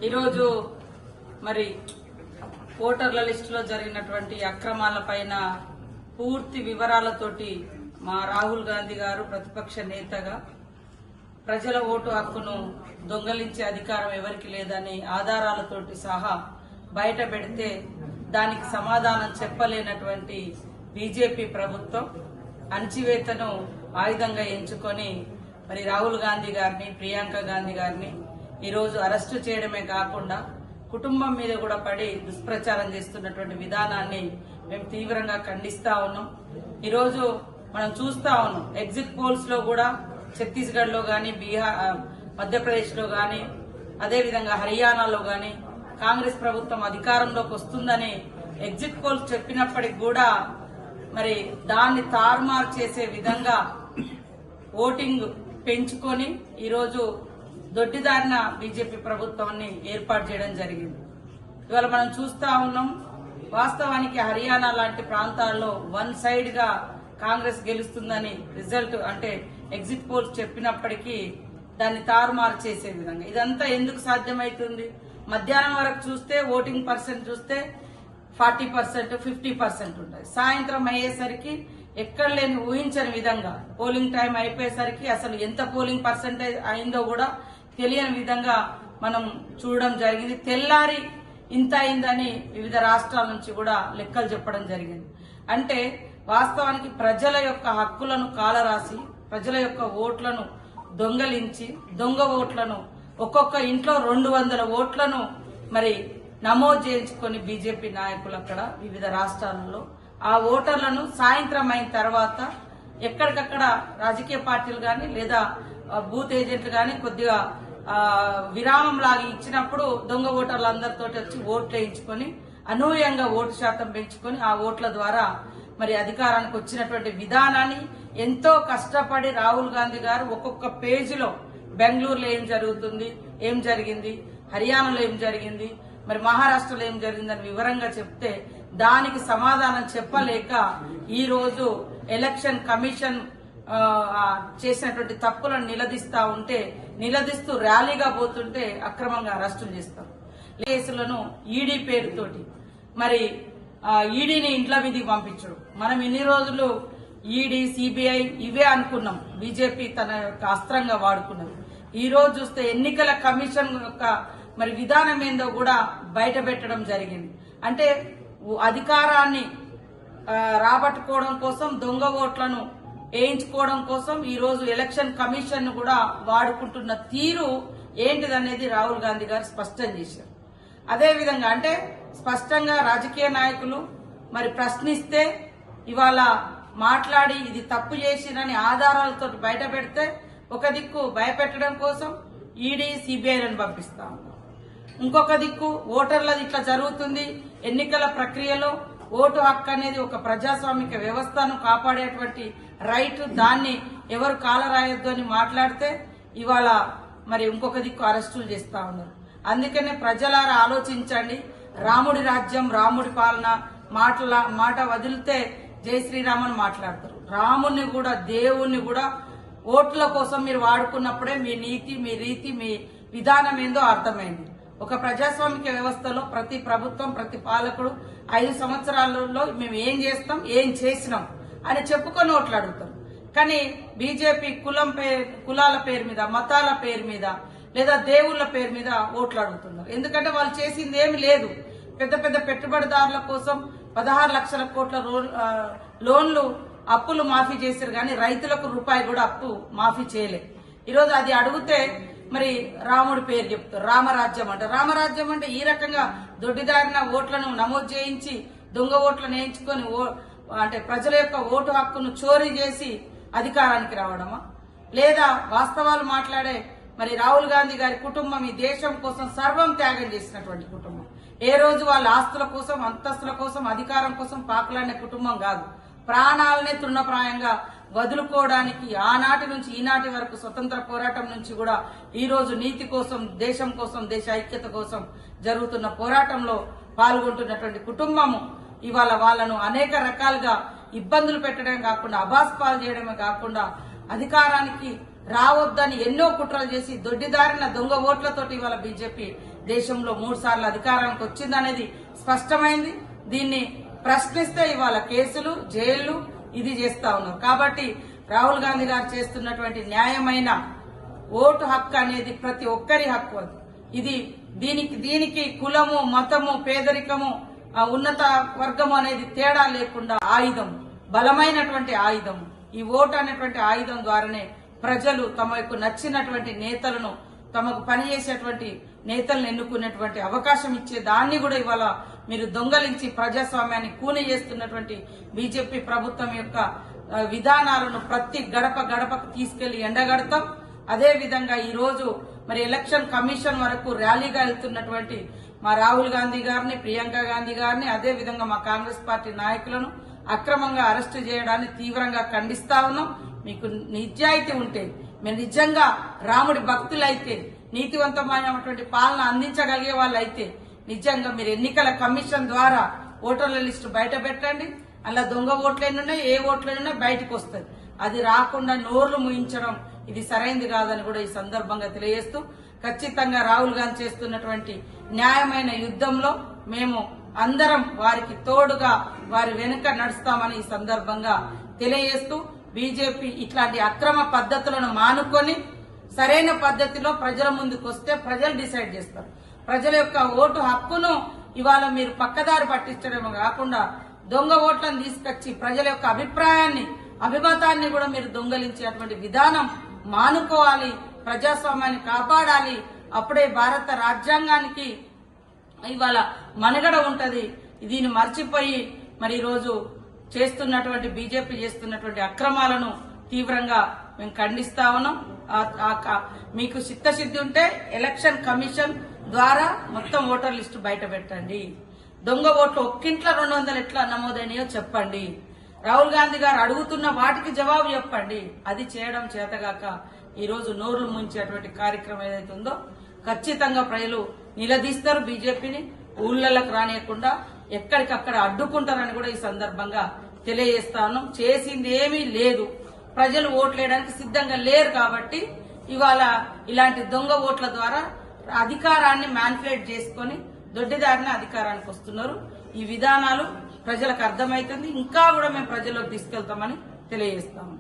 ఈరోజు మరి ఓటర్ల లిస్టులో జరిగినటువంటి అక్రమాలపైన పూర్తి వివరాలతోటి మా రాహుల్ గాంధీ గారు ప్రతిపక్ష నేతగా ప్రజల ఓటు హక్కును దొంగలించే అధికారం ఎవరికి లేదని ఆధారాలతోటి సహా బయట పెడితే దానికి సమాధానం చెప్పలేనటువంటి బీజేపీ ప్రభుత్వం అణచివేతను ఆయుధంగా ఎంచుకొని మరి రాహుల్ గాంధీ గారిని ప్రియాంక గాంధీ గారిని ఈరోజు అరెస్టు చేయడమే కాకుండా కుటుంబం మీద కూడా పడి దుష్ప్రచారం చేస్తున్నటువంటి విధానాన్ని మేము తీవ్రంగా ఖండిస్తా ఉన్నాం. ఈరోజు మనం చూస్తా ఉన్నాం ఎగ్జిట్ పోల్స్ లో కూడా ఛత్తీస్గఢ్ లో గాని మధ్యప్రదేశ్ లో గాని అదేవిధంగా హర్యానాలో గాని కాంగ్రెస్ ప్రభుత్వం అధికారంలోకి వస్తుందని ఎగ్జిట్ పోల్స్ చెప్పినప్పటికి కూడా మరి దాన్ని తారుమారు చేసే విధంగా ఓటింగ్ పెంచుకొని ఈరోజు దొడ్డిదారిన బీజేపీ ప్రభుత్వాన్ని ఏర్పాటు చేయడం జరిగింది. ఇవాళ మనం చూస్తా ఉన్నాం వాస్తవానికి హర్యానా లాంటి ప్రాంతాల్లో వన్ సైడ్ గా కాంగ్రెస్ గెలుస్తుందని రిజల్ట్ అంటే ఎగ్జిట్ పోల్స్ చెప్పినప్పటికీ దాన్ని తారుమారు చేసే విధంగా ఇదంతా ఎందుకు సాధ్యమవుతుంది? మధ్యాహ్నం వరకు చూస్తే ఓటింగ్ పర్సెంట్ చూస్తే 40%, 50% ఉంటాయి. సాయంత్రం అయ్యేసరికి ఎక్కడ లేని ఊహించని విధంగా పోలింగ్ టైం అయిపోయేసరికి అసలు ఎంత పోలింగ్ పర్సెంటేజ్ అయిందో కూడా తెలియని విధంగా మనం చూడడం జరిగింది. తెల్లారి ఇంత అయిందని వివిధ రాష్ట్రాల నుంచి కూడా లెక్కలు చెప్పడం జరిగింది. అంటే వాస్తవానికి ప్రజల యొక్క హక్కులను కాలరాసి ప్రజల యొక్క ఓట్లను దొంగలించి దొంగ ఓట్లను ఒక్కొక్క ఇంట్లో 200 ఓట్లను మరి నమోదు చేయించుకొని బీజేపీ నాయకులు అక్కడ వివిధ రాష్ట్రాలలో ఆ ఓటర్లను సాయంత్రం అయిన తర్వాత ఎక్కడికక్కడ రాజకీయ పార్టీలు గాని లేదా బూత్ ఏజెంట్లు గాని కొద్దిగా విరామం లాగా ఇచ్చినప్పుడు దొంగ ఓటర్లందరితో వచ్చి ఓట్లు వేయించుకొని అనూహ్యంగా ఓటు శాతం పెంచుకొని ఆ ఓట్ల ద్వారా మరి అధికారానికి వచ్చినటువంటి విధానాన్ని ఎంతో కష్టపడి రాహుల్ గాంధీ గారు ఒక్కొక్క పేజీలో బెంగళూరులో ఏం జరుగుతుంది, ఏం జరిగింది, హర్యానాలో ఏం జరిగింది, మరి మహారాష్ట్రలో ఏం జరిగిందని వివరంగా చెప్తే దానికి సమాధానం చెప్పలేక ఈ రోజు ఎలక్షన్ కమిషన్ చేసినటువంటి తప్పులను నిలదీస్తూ ర్యాలీగా పోతుంటే అక్రమంగా అరెస్టులు చేస్తారు. కేసులను ఈడీ పేరుతోటి మరి ఈడీని ఇంట్ల మీదకి పంపించడం. మనం ఇన్ని రోజులు ఈడీ, సిబిఐ ఇవే అనుకున్నాం, బీజేపీ తన యొక్క అస్త్రంగా వాడుకున్నది. ఈ రోజు చూస్తే ఎన్నికల కమిషన్ యొక్క మరి విధానం ఏందో కూడా బయట పెట్టడం జరిగింది. అంటే అధికారాన్ని రాబట్టుకోవడం కోసం దొంగ ఓట్లను వేయించుకోవడం కోసం ఈ రోజు ఎలక్షన్ కమిషన్ ను కూడా వాడుకుంటున్న తీరు ఏంటిదనేది రాహుల్ గాంధీ గారు స్పష్టం చేశారు. అదేవిధంగా అంటే స్పష్టంగా రాజకీయ నాయకులు మరి ప్రశ్నిస్తే ఇవాళ మాట్లాడి ఇది తప్పు చేసినని ఆధారాలతో బయట పెడితే ఒక దిక్కు భయపెట్టడం కోసం ఈడీ, సిబిఐలను పంపిస్తా ఉన్నారు. ఇంకొక దిక్కు ఓటర్లది ఇట్లా జరుగుతుంది, ఎన్నికల ప్రక్రియలో ఓటు హక్కు అనేది ఒక ప్రజాస్వామిక వ్యవస్థను కాపాడేటువంటి రైట్, దాన్ని ఎవరు కాలరాయొద్దు అని మాట్లాడితే ఇవాళ మరి ఇంకొక దిక్కు అరెస్టులు చేస్తా ఉన్నారు. అందుకనే ప్రజలారా ఆలోచించండి. రాముడి రాజ్యం, రాముడి పాలన మాట వదిలితే జై శ్రీరామని మాట్లాడతారు. రాముని కూడా దేవుణ్ణి కూడా ఓట్ల కోసం మీరు వాడుకున్నప్పుడే మీ నీతి, మీ రీతి, మీ విధానం ఏందో అర్థమైంది. ఒక ప్రజాస్వామిక వ్యవస్థలో ప్రతి ప్రభుత్వం, ప్రతి పాలకుడు 5 సంవత్సరాలలో మేము ఏం చేస్తాం, ఏం చేసినాం అని చెప్పుకొని ఓట్లు అడుగుతాం. కానీ బీజేపీ కులాల పేరు మీద, మతాల పేరు మీద లేదా దేవుళ్ల పేరు మీద ఓట్లు అడుగుతున్నారు. ఎందుకంటే వాళ్ళు చేసింది ఏమి లేదు. పెద్ద పెద్ద పెట్టుబడిదారుల కోసం 16 లక్షల కోట్ల లోన్లు అప్పులు మాఫీ చేశారు, కానీ రైతులకు రూపాయి కూడా అప్పు మాఫీ చేయలే. ఈరోజు అది అడిగితే మరి రాముడి పేరు చెప్తారు, రామరాజ్యం అంటే ఈ రకంగా దొడ్డిదారిన ఓట్లను నమోదు చేయించి దొంగ ఓట్లను వేయించుకొని అంటే ప్రజల యొక్క ఓటు హక్కును చోరీ చేసి అధికారానికి రావడమా? లేదా వాస్తవాలు మాట్లాడే మరి రాహుల్ గాంధీ గారి కుటుంబం ఈ దేశం కోసం సర్వం త్యాగం చేసినటువంటి కుటుంబం. ఏ రోజు వాళ్ళ ఆస్తుల కోసం, అంతస్తుల కోసం, అధికారం కోసం పాకులాడే కుటుంబం కాదు. ప్రాణాలనే తృణప్రాయంగా వదులుకోవడానికి ఆనాటి నుంచి ఈనాటి వరకు స్వతంత్ర పోరాటం నుంచి కూడా ఈ రోజు నీతి కోసం, దేశం కోసం, దేశ ఐక్యత కోసం జరుగుతున్న పోరాటంలో పాల్గొంటున్నటువంటి కుటుంబము ఇవాళ వాళ్ళను అనేక రకాలుగా ఇబ్బందులు పెట్టడమే కాకుండా అబాస్పాలు చేయడమే కాకుండా అధికారానికి రావద్దని ఎన్నో కుట్రలు చేసి దొడ్డిదారిన దొంగ ఓట్లతోటి ఇవాళ బీజేపీ దేశంలో 3 సార్లు అధికారానికి వచ్చిందనేది స్పష్టమైంది. దీన్ని ప్రశ్నిస్తే ఇవాళ కేసులు, జైళ్లు ఇది చేస్తా ఉన్నారు. కాబట్టి రాహుల్ గాంధీ గారు చేస్తున్నటువంటి న్యాయమైన ఓటు హక్కు అనేది ప్రతి ఒక్కరి హక్కు. అది ఇది దీనికి కులము, మతము, పేదరికము, ఉన్నత వర్గము అనేది తేడా లేకుండా ఆయుధం, బలమైనటువంటి ఆయుధం. ఈ ఓటు అనేటువంటి ఆయుధం ద్వారానే ప్రజలు తమకు నచ్చినటువంటి నేతలను, తమకు పనిచేసేటువంటి నేతలను ఎన్నుకునేటువంటి అవకాశం ఇచ్చే దాన్ని కూడా ఇవాళ మీరు దొంగలించి ప్రజాస్వామ్యాన్ని కూని చేస్తున్నటువంటి బీజేపీ ప్రభుత్వం యొక్క విధానాలను ప్రతి గడపకు తీసుకెళ్లి ఎండగడతాం. అదే విధంగా ఈ రోజు మరి ఎలక్షన్ కమిషన్ వరకు ర్యాలీగా వెళ్తున్నటువంటి మా రాహుల్ గాంధీ గారిని, ప్రియాంక గాంధీ గారిని, అదే విధంగా మా కాంగ్రెస్ పార్టీ నాయకులను అక్రమంగా అరెస్టు చేయడాన్ని తీవ్రంగా ఖండిస్తా ఉన్నాం. మీకు నిజాయితీ ఉంటే, మీరు నిజంగా రాముడి భక్తులైతే, నీతివంతమైనటువంటి పాలన అందించగలిగే వాళ్ళైతే నిజంగా మీరు ఎన్నికల కమిషన్ ద్వారా ఓటర్ల లిస్టు బయట పెట్టండి. అలా దొంగ ఓట్లేనున్నాయి, ఏ ఓట్లేనున్నాయి బయటకు వస్తుంది. అది రాకుండా నోర్లు ముయించడం ఇది సరైంది కాదని కూడా ఈ సందర్భంగా తెలియజేస్తూ, ఖచ్చితంగా రాహుల్ గాంధీ చేస్తున్నటువంటి న్యాయమైన యుద్ధంలో మేము అందరం వారికి తోడుగా వారి వెనుక నడుస్తామని ఈ సందర్భంగా తెలియజేస్తూ, బీజేపీ ఇట్లాంటి అక్రమ పద్ధతులను మానుకొని సరైన పద్ధతిలో ప్రజల ముందుకు వస్తే ప్రజలు డిసైడ్ చేస్తారు. ప్రజల యొక్క ఓటు హక్కును ఇవాళ మీరు పక్కదారి పట్టించడమే కాకుండా దొంగ ఓట్లను తీసుకొచ్చి ప్రజల యొక్క అభిప్రాయాన్ని, అభిమతాన్ని కూడా మీరు దొంగలించేటువంటి విధానం మానుకోవాలి. ప్రజాస్వామ్యాన్ని కాపాడాలి. అప్పుడే భారత రాజ్యాంగానికి ఇవాళ మనుగడ ఉంటది. దీన్ని మర్చిపోయి మరి ఈరోజు చేస్తున్నటువంటి బీజేపీ చేస్తున్నటువంటి అక్రమాలను తీవ్రంగా మేము ఖండిస్తా ఉన్నాం. మీకు చిత్తశుద్ధి ఉంటే ఎలక్షన్ కమిషన్ ద్వారా మొత్తం ఓటర్ లిస్టు బయట పెట్టండి. దొంగ ఓట్లు ఒక్కింట్లో 200 ఎట్లా నమోదైనాయో చెప్పండి. రాహుల్ గాంధీ గారు అడుగుతున్న వాటికి జవాబు చెప్పండి. అది చేయడం చేతగాక ఈరోజు నోర్లు ముంచేటువంటి కార్యక్రమం ఏదైతే ఉందో ఖచ్చితంగా ప్రజలు నిలదీస్తారు. బీజేపీని ఊళ్ళకు రానియకుండా ఎక్కడికక్కడ అడ్డుకుంటారని కూడా ఈ సందర్భంగా తెలియజేస్తాను. చేసింది ఏమీ లేదు. ప్రజలు ఓట్లేయడానికి సిద్ధంగా లేరు. కాబట్టి ఇవాళ ఇలాంటి దొంగ ఓట్ల ద్వారా అధికారాన్ని మ్యానిపులేట్ చేసుకుని దొడ్డిదారిన అధికారానికి వస్తున్నారు. ఈ విధానాలు ప్రజలకు అర్థమవుతుంది. ఇంకా కూడా మేము ప్రజల్లోకి తీసుకెళ్తామని తెలియజేస్తాము.